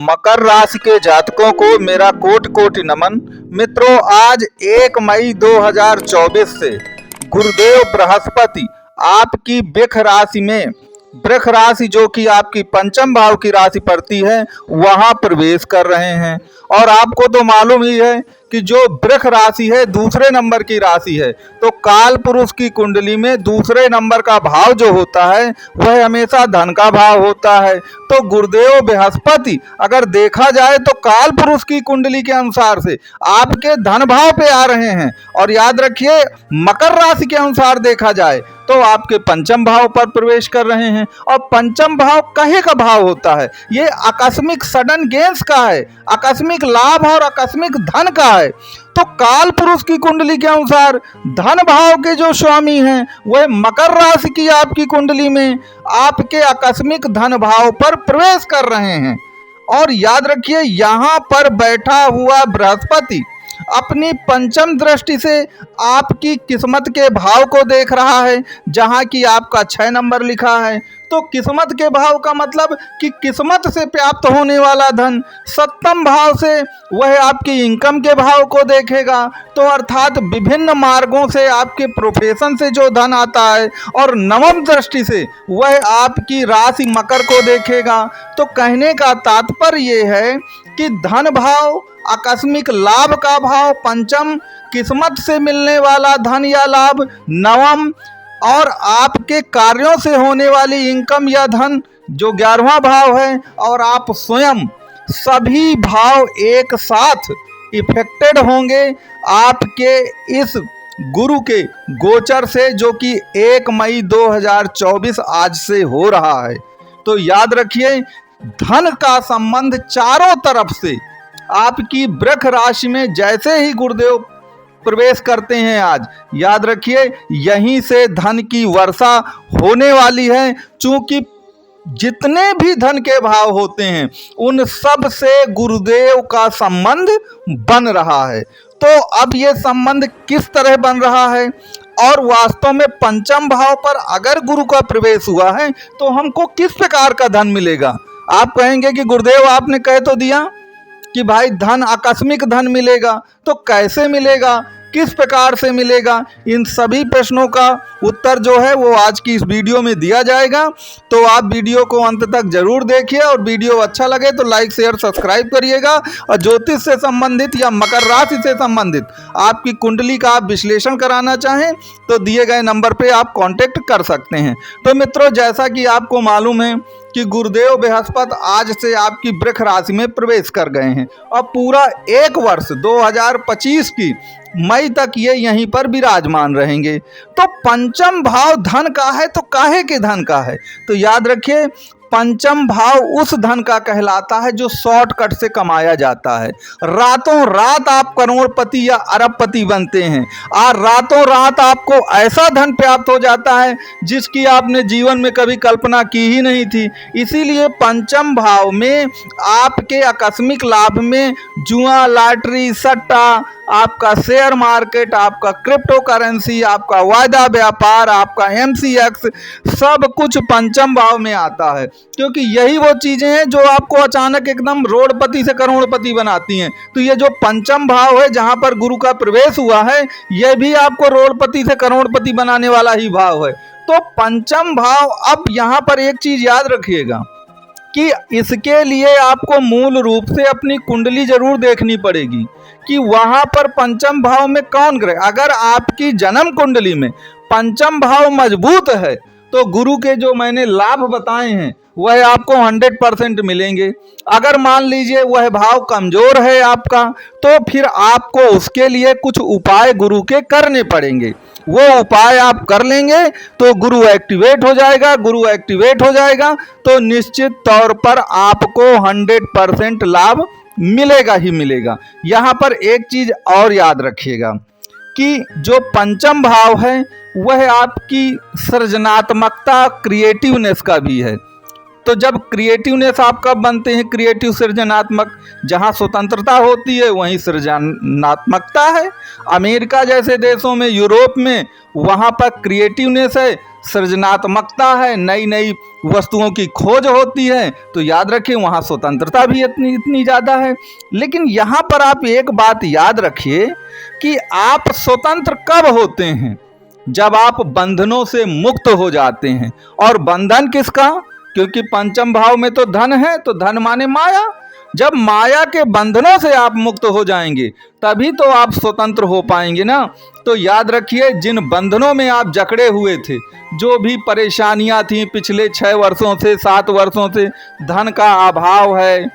मकर राशि के जातकों को मेरा कोटि कोटि नमन। मित्रों, आज 1 मई 2024 से गुरुदेव बृहस्पति आपकी वृष राशि में, वृष राशि जो कि आपकी पंचम भाव की राशि पड़ती है, वहां प्रवेश कर रहे हैं। और आपको तो मालूम ही है कि जो वृष राशि है दूसरे नंबर की राशि है, तो काल पुरुष की कुंडली में दूसरे नंबर का भाव जो होता है वह हमेशा धन का भाव होता है। तो गुरुदेव बृहस्पति अगर देखा जाए तो काल पुरुष की कुंडली के अनुसार से आपके धन भाव पे आ रहे हैं। और याद रखिए, मकर राशि के अनुसार देखा जाए तो आपके पंचम भाव पर प्रवेश कर रहे हैं। और पंचम भाव कहे का भाव होता है, ये आकस्मिक सडन गेन्स का है, आकस्मिक लाभ और आकस्मिक धन का है। तो काल पुरुष की कुंडली के अनुसार धन भाव के जो स्वामी हैं वह मकर राशि की आपकी कुंडली में आपके आकस्मिक धन भाव पर प्रवेश कर रहे हैं। और याद रखिए, यहाँ पर बैठा हुआ बृहस्पति अपनी पंचम दृष्टि से आपकी किस्मत के भाव को देख रहा है, जहां की आपका 6 नंबर लिखा है। तो किस्मत के भाव का मतलब कि किस्मत से प्राप्त होने वाला धन। सप्तम भाव से वह आपकी इनकम के भाव को देखेगा, तो अर्थात विभिन्न मार्गों से आपके प्रोफेशन से जो धन आता है। और नवम दृष्टि से वह आपकी राशि मकर को देखेगा। तो कहने का तात्पर्य ये है कि धन भाव, आकस्मिक लाभ का भाव पंचम, किस्मत से मिलने वाला धन या लाभ नवम, और आपके कार्यों से होने वाली इनकम या धन जो 11वां भाव है, और आप स्वयं, सभी भाव एक साथ इफेक्टेड होंगे आपके इस गुरु के गोचर से, जो कि 1 मई 2024 आज से हो रहा है। तो याद रखिए, धन का संबंध चारों तरफ से आपकी वृष राशि में जैसे ही गुरुदेव प्रवेश करते हैं आज, याद रखिए यहीं से धन की वर्षा होने वाली है। चूंकि जितने भी धन के भाव होते हैं उन सब से गुरुदेव का संबंध बन रहा है। तो अब ये संबंध किस तरह बन रहा है, और वास्तव में पंचम भाव पर अगर गुरु का प्रवेश हुआ है तो हमको किस प्रकार का धन मिलेगा। आप कहेंगे कि गुरुदेव आपने कह तो दिया कि भाई धन, आकस्मिक धन मिलेगा, तो कैसे मिलेगा, किस प्रकार से मिलेगा? इन सभी प्रश्नों का उत्तर जो है वो आज की इस वीडियो में दिया जाएगा। तो आप वीडियो को अंत तक जरूर देखिए, और वीडियो अच्छा लगे तो लाइक, शेयर, सब्सक्राइब करिएगा। और ज्योतिष से संबंधित या मकर राशि से संबंधित आपकी कुंडली का आप विश्लेषण कराना चाहें तो दिए गए नंबर पे आप कांटेक्ट कर सकते हैं। तो मित्रों, जैसा कि आपको मालूम है कि गुरुदेव बृहस्पति आज से आपकी वृष राशि में प्रवेश कर गए हैं, और पूरा 1 वर्ष 2025 की मई तक ये यहीं पर विराजमान रहेंगे। तो पंचम भाव धन का है, तो काहे के धन का है? तो याद रखिए, पंचम भाव उस धन का कहलाता है जो शॉर्टकट से कमाया जाता है। रातों रात आप करोड़पति या अरबपति बनते हैं, और रातों रात आपको ऐसा धन प्राप्त हो जाता है जिसकी आपने जीवन में कभी कल्पना की ही नहीं थी। इसीलिए पंचम भाव में आपके आकस्मिक लाभ में जुआ, लॉटरी, सट्टा, आपका शेयर मार्केट, आपका क्रिप्टो करेंसी, आपका वायदा व्यापार, आपका MCX, सब कुछ पंचम भाव में आता है। क्योंकि यही वो चीजें हैं जो आपको अचानक एकदम रोडपति से करोड़पति बनाती हैं। तो ये जो पंचम भाव है जहां पर गुरु का प्रवेश हुआ है, यह भी आपको रोडपति से करोड़पति बनाने वाला ही भाव है। तो पंचम भाव, अब यहां पर एक चीज याद रखिएगा कि इसके लिए आपको मूल रूप से अपनी कुंडली जरूर देखनी पड़ेगी कि वहां पर पंचम भाव में कौन ग्रह। अगर आपकी जन्म कुंडली में पंचम भाव मजबूत है तो गुरु के जो मैंने लाभ बताए हैं वह आपको 100% मिलेंगे। अगर मान लीजिए वह भाव कमजोर है आपका, तो फिर आपको उसके लिए कुछ उपाय गुरु के करने पड़ेंगे। वो उपाय आप कर लेंगे तो गुरु एक्टिवेट हो जाएगा। गुरु एक्टिवेट हो जाएगा तो निश्चित तौर पर आपको 100% लाभ मिलेगा ही मिलेगा। यहाँ पर एक चीज और याद रखिएगा कि जो पंचम भाव है वह आपकी सृजनात्मकता, क्रिएटिवनेस का भी है। तो जब क्रिएटिवनेस आप कब बनते हैं, क्रिएटिव, सृजनात्मक, जहां स्वतंत्रता होती है वहीं सृजनात्मकता है। अमेरिका जैसे देशों में, यूरोप में, वहां पर क्रिएटिवनेस है सृजनात्मकता है, नई नई वस्तुओं की खोज होती है, तो याद रखिए वहाँ स्वतंत्रता भी इतनी ज़्यादा है। लेकिन यहाँ पर आप एक बात याद रखिए कि आप स्वतंत्र कब होते हैं? जब आप बंधनों से मुक्त हो जाते हैं। और बंधन किसका? क्योंकि पंचम भाव में तो धन है, तो धन माने माया। जब माया के बंधनों से आप मुक्त हो जाएंगे तभी तो आप स्वतंत्र हो पाएंगे ना। तो याद रखिए, जिन बंधनों में आप जकड़े हुए थे, जो भी परेशानियां थी पिछले 6 वर्षों से 7 वर्षों से, धन का अभाव है,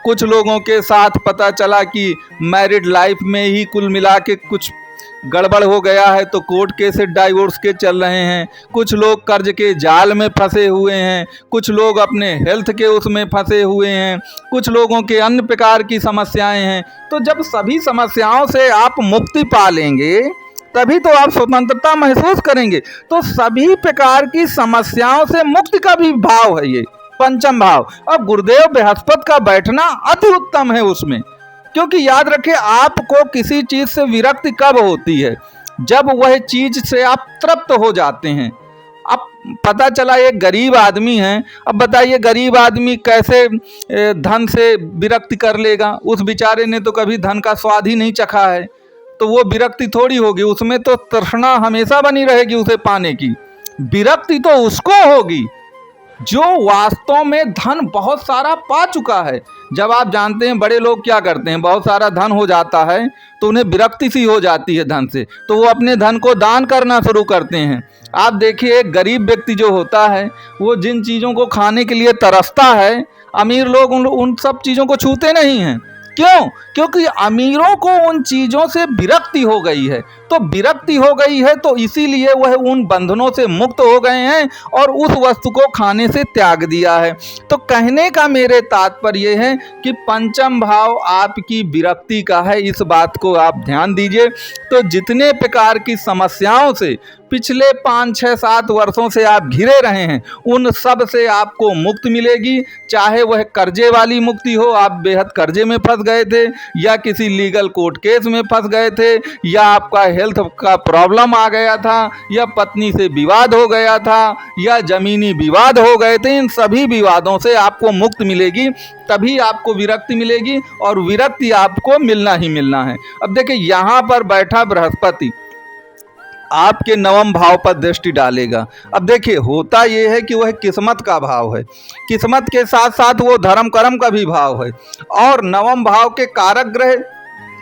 कुछ लोगों के साथ पता चला कि मैरिड लाइफ में ही कुल मिला के कुछ गड़बड़ हो गया है तो कोर्ट केस डाइवोर्स के चल रहे हैं, कुछ लोग कर्ज के जाल में फंसे हुए हैं, कुछ लोग अपने हेल्थ के उसमें फंसे हुए हैं, कुछ लोगों के अन्य प्रकार की समस्याएं हैं। तो जब सभी समस्याओं से आप मुक्ति पा लेंगे तभी तो आप स्वतंत्रता महसूस करेंगे। तो सभी प्रकार की समस्याओं से मुक्ति का भी भाव है ये पंचम भाव। अब गुरुदेव बृहस्पति का बैठना अति उत्तम है उसमें, क्योंकि याद रखें आपको किसी चीज से विरक्ति कब होती है? जब वह चीज से आप तृप्त हो जाते हैं। अब पता चला एक गरीब आदमी है, अब बताइए गरीब आदमी कैसे धन से विरक्ति कर लेगा? उस बेचारे ने तो कभी धन का स्वाद ही नहीं चखा है, तो वो विरक्ति थोड़ी होगी, उसमें तो तृष्णा हमेशा बनी रहेगी उसे पाने की। विरक्ति तो उसको होगी जो वास्तव में धन बहुत सारा पा चुका है। जब आप जानते हैं बड़े लोग क्या करते हैं, बहुत सारा धन हो जाता है तो उन्हें विरक्ति सी हो जाती है धन से, तो वो अपने धन को दान करना शुरू करते हैं। आप देखिए एक गरीब व्यक्ति जो होता है वो जिन चीज़ों को खाने के लिए तरसता है, अमीर लोग उन सब चीज़ों को छूते नहीं हैं। क्यों? क्योंकि अमीरों को उन चीज़ों से विरक्ति हो गई है। तो विरक्ति हो गई है तो इसीलिए वह उन बंधनों से मुक्त हो गए हैं और उस वस्तु को खाने से त्याग दिया है। तो कहने का मेरे तात्पर्य है कि पंचम भाव आपकी विरक्ति का है, इस बात को आप ध्यान दीजिए। तो जितने प्रकार की समस्याओं से पिछले 5, 6, 7 वर्षों से आप घिरे रहे हैं, उन सब से आपको मुक्ति मिलेगी। चाहे वह कर्जे वाली मुक्ति हो, आप बेहद कर्जे में फंस गए थे, या किसी लीगल कोर्ट केस में फंस गए थे, या आपका हेल्थ का प्रॉब्लम आ गया था, या पत्नी से विवाद हो गया था, या जमीनी विवाद हो गए थे, इन सभी विवादों से आपको मुक्ति मिलेगी। तभी आपको विरक्ति मिलेगी और विरक्ति आपको मिलना ही मिलना है। अब देखिए यहाँ पर बैठा बृहस्पति आपके नवम भाव पर दृष्टि डालेगा। अब देखिए होता यह है कि वह किस्मत का भाव है, किस्मत के साथ साथ वो धर्म कर्म का भी भाव है, और नवम भाव के कारक ग्रह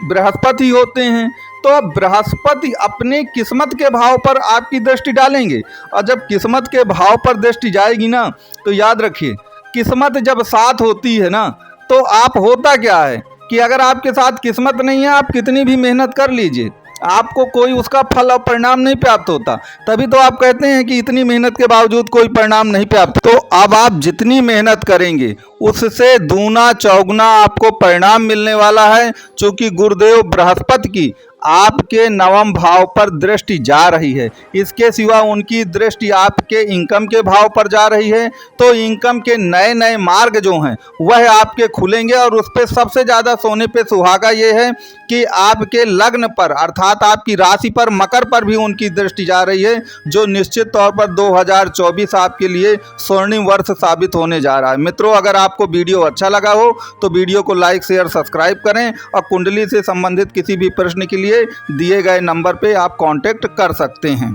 बृहस्पति होते हैं। तो बृहस्पति अपने किस्मत के भाव पर आपकी दृष्टि डालेंगे, और जब किस्मत के भाव पर दृष्टि जाएगी ना, तो याद रखिए किस्मत जब साथ होती है ना, तो आप होता क्या है कि अगर आपके साथ किस्मत नहीं है, आप कितनी भी मेहनत कर लीजिए, आपको कोई उसका फल और परिणाम नहीं प्राप्त होता। तभी तो आप कहते हैं कि इतनी मेहनत के बावजूद कोई परिणाम नहीं प्राप्त। तो अब आप जितनी मेहनत करेंगे उससे दूना चौगुना आपको परिणाम मिलने वाला है, क्योंकि गुरुदेव बृहस्पति की आपके नवम भाव पर दृष्टि जा रही है। इसके सिवा उनकी दृष्टि आपके इनकम के भाव पर जा रही है। तो इनकम के नए नए मार्ग जो हैं वह आपके खुलेंगे, और उस पर सबसे ज़्यादा सोने पे सुहागा ये है कि आपके लग्न पर अर्थात आपकी राशि पर मकर पर भी उनकी दृष्टि जा रही है, जो निश्चित तौर पर 2024 आपके लिए स्वर्णिम वर्ष साबित होने जा रहा है। मित्रों, अगर आपको वीडियो अच्छा लगा हो तो वीडियो को लाइक शेयर सब्सक्राइब करें, और कुंडली से संबंधित किसी भी प्रश्न के लिए दिए गए नंबर पे आप कांटेक्ट कर सकते हैं।